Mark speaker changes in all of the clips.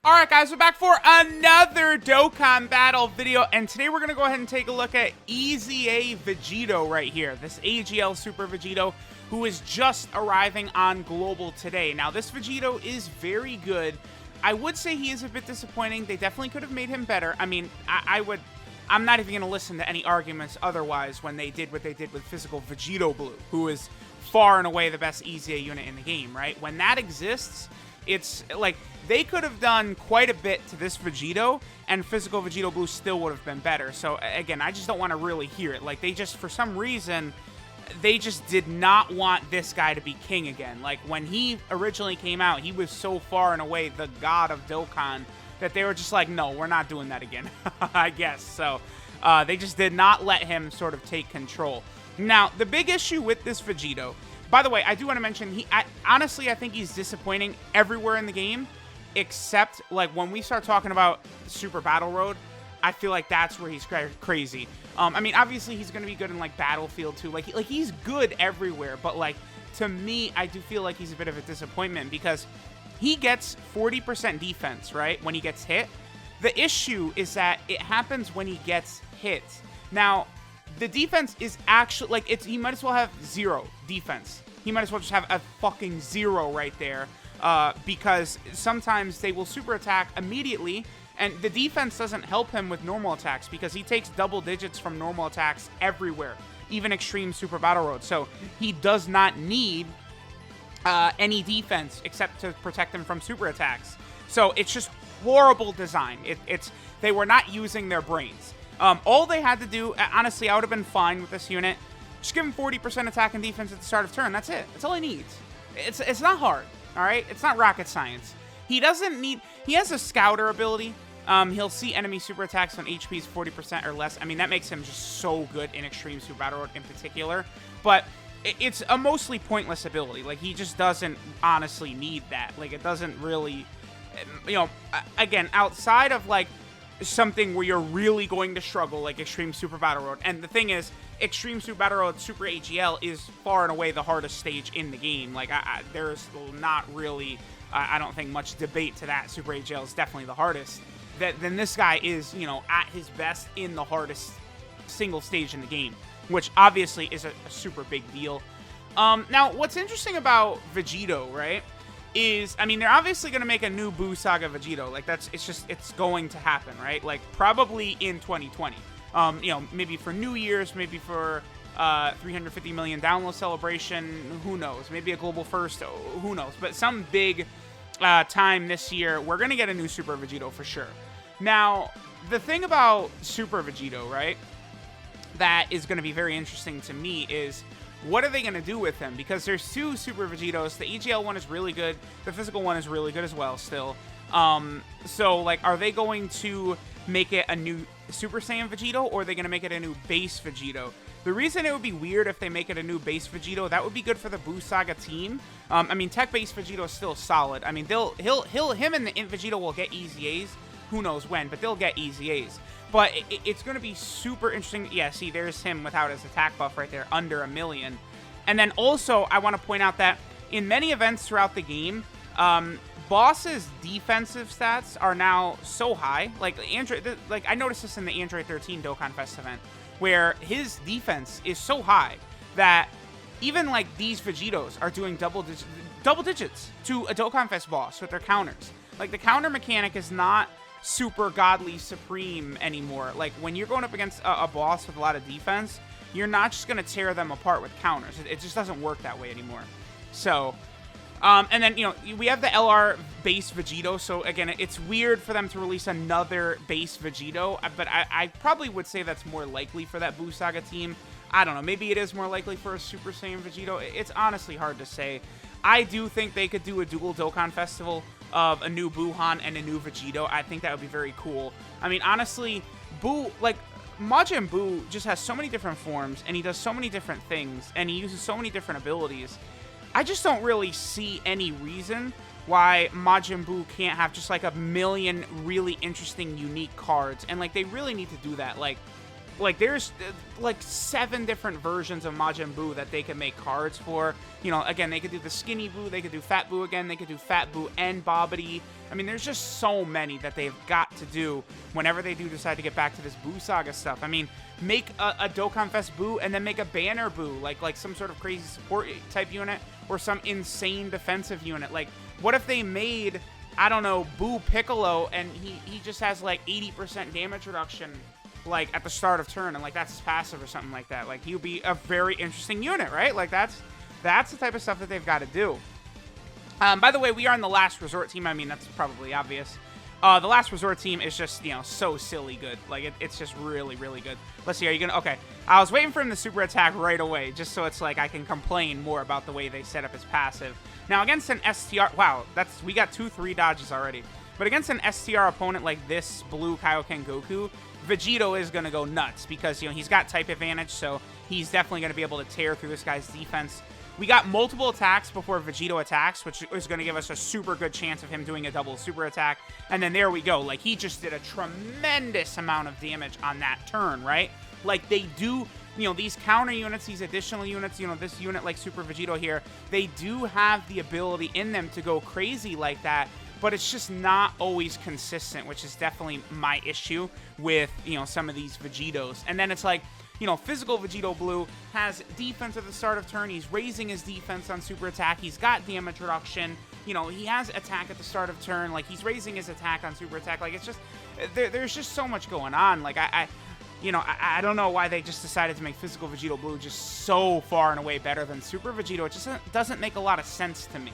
Speaker 1: Alright guys, we're back for another Dokkan battle video, and today we're going to go ahead and take a look at EZA Vegito right here. This AGL Super Vegito, who is just arriving on Global today. Now, this Vegito is very good. I would say he is a bit disappointing. They definitely could have made him better. I mean, I'm not even going to listen to any arguments otherwise when they did what they did with Physical Vegito Blue, who is far and away the best EZA unit in the game, right? When that exists, it's like they could have done quite a bit to this Vegito, and Physical Vegito Blue still would have been better. So again, I just don't want to really hear it. Like, they just, for some reason, they just did not want this guy to be king again. Like, when he originally came out, he was so far and away the god of Dokkan that they were just like, no, we're not doing that again, I guess. So they just did not let him sort of take control. Now, the big issue with this Vegito, by the way, I do want to mention, honestly, I think he's disappointing everywhere in the game, except, like, when we start talking about Super Battle Road, I feel like that's where he's crazy. I mean, obviously, he's going to be good in, like, Battlefield, too. Like, he's good everywhere, but, like, to me, I do feel like he's a bit of a disappointment because he gets 40% defense, right, when he gets hit. The issue is that it happens when he gets hit. Now, the defense is actually, like, he might as well have 0 defense. He might as well just have a fucking 0 right there, because sometimes they will super attack immediately, and the defense doesn't help him with normal attacks because he takes double digits from normal attacks everywhere, even Extreme Super Battle Road. So he does not need any defense except to protect him from super attacks. So it's just horrible design. They were not using their brains. All they had to do, honestly, I would have been fine with this unit. Just give him 40% attack and defense at the start of turn. That's it. That's all he needs. It's not hard, all right? It's not rocket science. He doesn't need... He has a Scouter ability. He'll see enemy super attacks when HP is 40% or less. I mean, that makes him just so good in Extreme Super Battle Road in particular. But it's a mostly pointless ability. Like, he just doesn't honestly need that. Like, it doesn't really... You know, again, outside of, like, something where you're really going to struggle, like Extreme Super Battle Road. And the thing is, Extreme Super Battle Road Super AGL is far and away the hardest stage in the game. Like, there's not really, I don't think, much debate to that. Super AGL is definitely the hardest. Then this guy is, you know, at his best in the hardest single stage in the game, which obviously is a super big deal. Now, what's interesting about Vegito, right, is, I mean, they're obviously going to make a new Buu Saga Vegito. Like, it's going to happen, right? Like, probably in 2020. You know, maybe for New Year's, maybe for 350 million download celebration, who knows? Maybe a global first, who knows? But some big time this year, we're going to get a new Super Vegito for sure. Now, the thing about Super Vegito, right, that is going to be very interesting to me is, what are they going to do with him? Because there's 2 Super Vegitos. The EGL one is really good. The physical one is really good as well still. So, like, are they going to make it a new Super Saiyan Vegito, or are they going to make it a new base Vegito? The reason it would be weird if they make it a new base Vegito, that would be good for the Buu Saga team. I mean, tech-based Vegito is still solid. I mean, him and the Vegito will get EZAs. Who knows when, but they'll get EZAs. But it's going to be super interesting. Yeah, see, there's him without his attack buff right there, under 1 million. And then also, I want to point out that in many events throughout the game, Boss's defensive stats are now so high. Like, I noticed this in the Android 13 Dokkan Fest event, where his defense is so high that even, like, these Vegitos are doing double digits to a Dokkan Fest boss with their counters. Like, the counter mechanic is not super godly supreme anymore. Like, when you're going up against a boss with a lot of defense, you're not just going to tear them apart with counters. It just doesn't work that way anymore. So, and then, you know, we have the LR base Vegito. So, again, it's weird for them to release another base Vegito, but I probably would say that's more likely for that Buu Saga team. I don't know. Maybe it is more likely for a Super Saiyan Vegito. It's honestly hard to say. I do think they could do a dual Dokkan Festival of a new Buuhan and a new Vegito. I think that would be very cool. I mean, honestly, Majin Buu just has so many different forms, and he does so many different things, and he uses so many different abilities. I just don't really see any reason why Majin Buu can't have just, like, 1 million really interesting, unique cards. And, like, they really need to do that. Like, like, there's like 7 different versions of Majin Buu that they can make cards for. You know, again, they could do the skinny Buu, they could do Fat Buu again, they could do Fat Buu and Bobbity. I mean, there's just so many that they've got to do whenever they do decide to get back to this Buu Saga stuff. I mean, make a Dokkan Fest Buu and then make a Banner Buu, like some sort of crazy support type unit or some insane defensive unit. Like, what if they made, I don't know, Buu Piccolo and he just has like 80% damage reduction, like at the start of turn, and like that's his passive or something like that. Like, he would be a very interesting unit, right? Like, that's the type of stuff that they've got to do. By the way, we are in the Last Resort team. I mean, that's probably obvious. The Last Resort team is just, you know, so silly good. Like, it's just really, really good. Let's see, are you gonna... Okay, I was waiting for him to super attack right away, just so it's like I can complain more about the way they set up his passive. Now, against an STR... Wow, we got 2-3 dodges already. But against an STR opponent like this blue Kaioken Goku, Vegito is gonna go nuts because, you know, he's got type advantage, so he's definitely gonna be able to tear through this guy's defense. We got multiple attacks before Vegito attacks, which is going to give us a super good chance of him doing a double super attack. And then there we go. Like, he just did a tremendous amount of damage on that turn, right? Like, they do, you know, these counter units, these additional units, you know, this unit like Super Vegito here, they do have the ability in them to go crazy like that, but it's just not always consistent, which is definitely my issue with, you know, some of these Vegitos. And then it's like, you know, physical Vegito Blue has defense at the start of turn. He's raising his defense on super attack. He's got damage reduction. You know, he has attack at the start of turn. Like, he's raising his attack on super attack. Like, it's just, there's just so much going on. Like, I don't know why they just decided to make physical Vegito Blue just so far and away better than Super Vegito. It just doesn't make a lot of sense to me.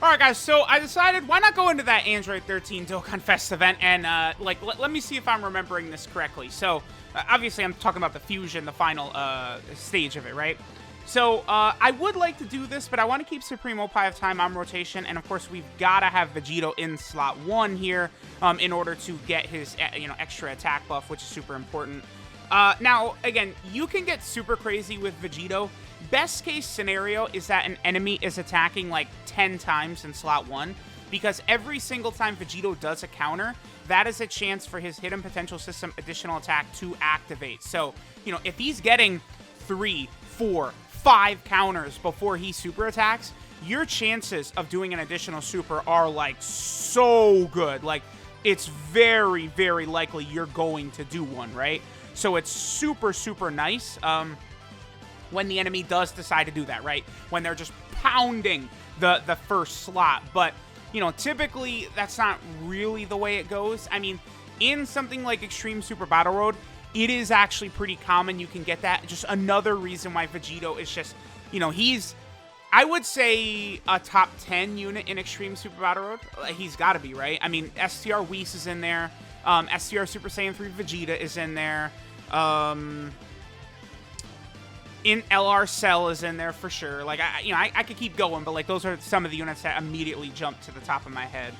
Speaker 1: Alright guys, so I decided, why not go into that Android 13 Dokkan Fest event and, let me see if I'm remembering this correctly. So, obviously I'm talking about the fusion, the final, stage of it, right? So, I would like to do this, but I want to keep Supreme Opie of Time on rotation, and of course we've got to have Vegito in slot 1 here, in order to get his, you know, extra attack buff, which is super important. Now, again, you can get super crazy with Vegito. Best case scenario is that an enemy is attacking like 10 times in slot 1, because every single time Vegito does a counter, that is a chance for his hidden potential system additional attack to activate. So, you know, if he's getting 3, 4, 5 counters before he super attacks, your chances of doing an additional super are like so good. Like, it's very, very likely you're going to do one, right? So it's super, super nice when the enemy does decide to do that, right? When they're just pounding the first slot. But, you know, typically that's not really the way it goes. I mean, in something like Extreme Super Battle Road, it is actually pretty common you can get that. Just another reason why Vegito is just, you know, he's, I would say, a top 10 unit in Extreme Super Battle Road. He's got to be, right? I mean, STR Whis is in there. STR Super Saiyan 3 Vegeta is in there. In LR Cell is in there for sure. Like, I could keep going, but like those are some of the units that immediately jump to the top of my head.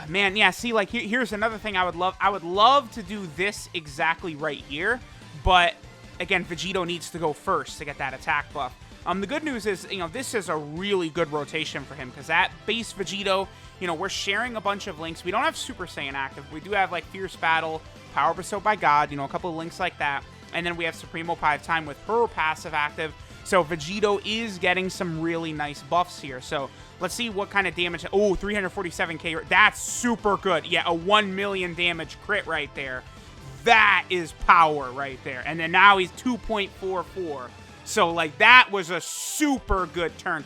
Speaker 1: Man, yeah, see, like here's another thing I would love. I would love to do this exactly right here, but again, Vegito needs to go first to get that attack buff. The good news is, you know, this is a really good rotation for him, because at base Vegito, you know, we're sharing a bunch of links. We don't have Super Saiyan active. We do have like Fierce Battle, Power Bestowed by God, you know, a couple of links like that. And then we have Supreme Opie of Time with her passive active. So Vegito is getting some really nice buffs here. So let's see what kind of damage. Oh, 347k. That's super good. Yeah, a 1 million damage crit right there. That is power right there. And then now he's 2.44. So, like, that was a super good turn.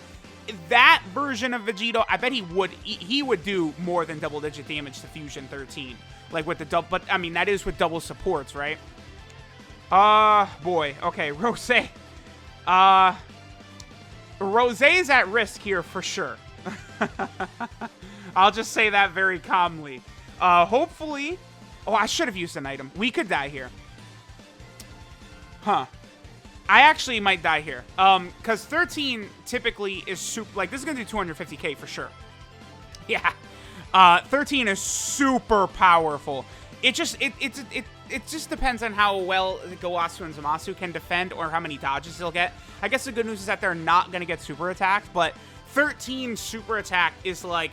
Speaker 1: That version of Vegito, I bet he would do more than double-digit damage to Fusion 13. Like, with the double, but, I mean, that is with double supports, right? Boy. Okay, Rose. Rose's at risk here for sure. I'll just say that very calmly. Hopefully... Oh, I should have used an item. We could die here. Huh. I actually might die here. Because 13 typically is super... Like, this is going to do 250k for sure. Yeah. 13 is super powerful. It just depends on how well Gowasu and Zamasu can defend, or how many dodges they'll get. I guess the good news is that they're not going to get super attacked, but 13 super attack is like...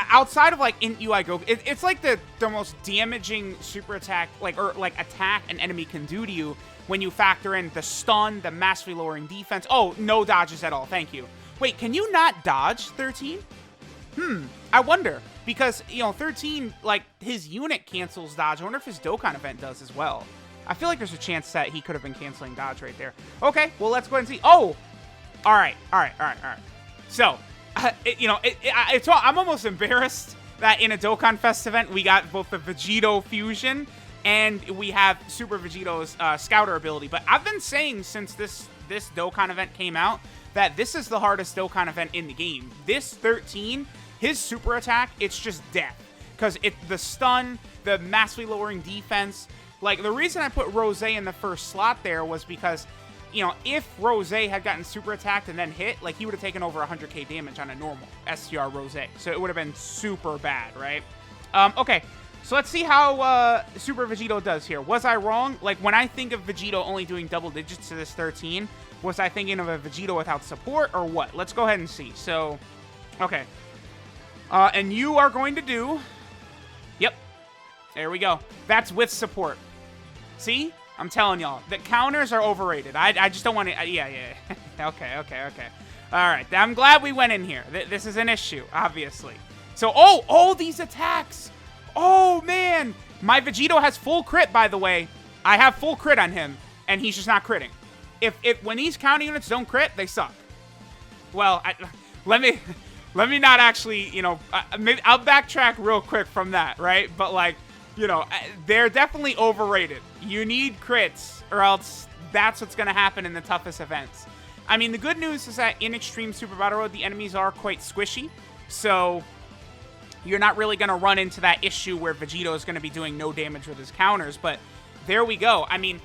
Speaker 1: outside of like in UI Goku, it's like the most damaging super attack, like, or like attack an enemy can do to you when you factor in the stun, the massively lowering defense. Oh, no dodges at all. Thank you. Wait, can you not dodge 13? I wonder, because, you know, 13, like, his unit cancels dodge. I wonder if his Dokkan event does as well. I feel like there's a chance that he could have been canceling dodge right there. Okay, well, let's go ahead and see. Oh! All right. So, I'm almost embarrassed that in a Dokkan Fest event, we got both the Vegito fusion and we have Super Vegito's Scouter ability. But I've been saying since this Dokkan event came out that this is the hardest Dokkan event in the game. This 13, his super attack, it's just death. Because the stun, the massively lowering defense. Like, the reason I put Rose in the first slot there was because, you know, if Rose had gotten super attacked and then hit, like, he would have taken over 100k damage on a normal STR Rose. So it would have been super bad, right? Okay, so let's see how Super Vegito does here. Was I wrong? Like, when I think of Vegito only doing double digits to this 13, was I thinking of a Vegito without support or what? Let's go ahead and see. So, okay. And you are going to do... Yep. There we go. That's with support. See? I'm telling y'all. The counters are overrated. I just don't want to... yeah. Okay. All right. I'm glad we went in here. This is an issue, obviously. So, oh, these attacks. Oh, man. My Vegito has full crit, by the way. I have full crit on him, and he's just not critting. When these counter units don't crit, they suck. Well, let me not actually, you know, maybe I'll backtrack real quick from that, right? But, like, you know, they're definitely overrated. You need crits, or else that's what's going to happen in the toughest events. I mean, the good news is that in Extreme Super Battle Road, the enemies are quite squishy, so you're not really going to run into that issue where Vegito is going to be doing no damage with his counters, but there we go. I mean,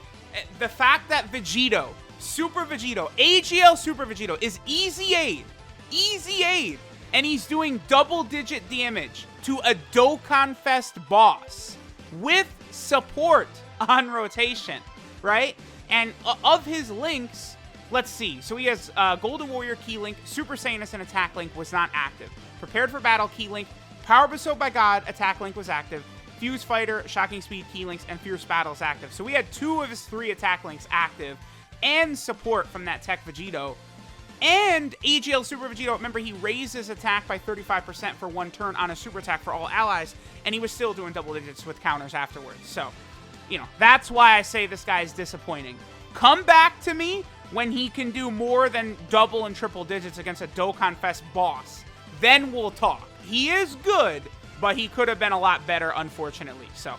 Speaker 1: the fact that Vegito, Super Vegito, AGL Super Vegito is EZA AGL, and he's doing double-digit damage to a Dokkan Fest boss with support on rotation, right? And of his links, let's see. So he has Golden Warrior key link, Super Saiyan and attack link was not active. Prepared for Battle key link, Power Bestowed by God attack link was active. Fuse Fighter, Shocking Speed key links, and Fierce Battle is active. So we had 2 of his 3 attack links active, and support from that Tech Vegito. And AGL Super Vegito, remember, he raised his attack by 35% for 1 turn on a super attack for all allies, and he was still doing double digits with counters afterwards. So, you know, that's why I say this guy is disappointing. Come back to me when he can do more than double and triple digits against a Dokkan Fest boss. Then we'll talk. He is good, but he could have been a lot better, unfortunately. So,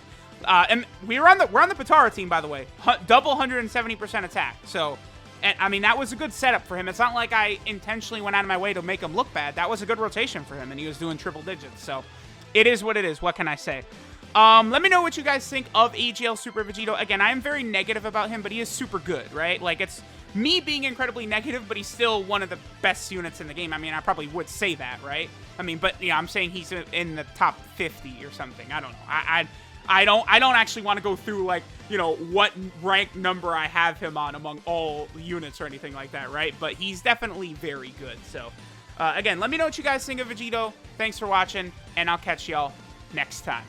Speaker 1: and we're on the Patara team, by the way. Double 170% attack. So, and I mean, that was a good setup for him. It's not like I intentionally went out of my way to make him look bad. That was a good rotation for him, and he was doing triple digits. So, it is what it is. What can I say? Let me know what you guys think of AGL Super Vegito. Again, I am very negative about him, but he is super good, right? Like, it's me being incredibly negative, but he's still one of the best units in the game. I mean, I probably would say that, right? I mean, but yeah, I'm saying he's in the top 50 or something. I don't know. I don't actually want to go through, like, you know, what rank number I have him on among all units or anything like that, right? But he's definitely very good. So, again, let me know what you guys think of Vegito. Thanks for watching, and I'll catch y'all next time.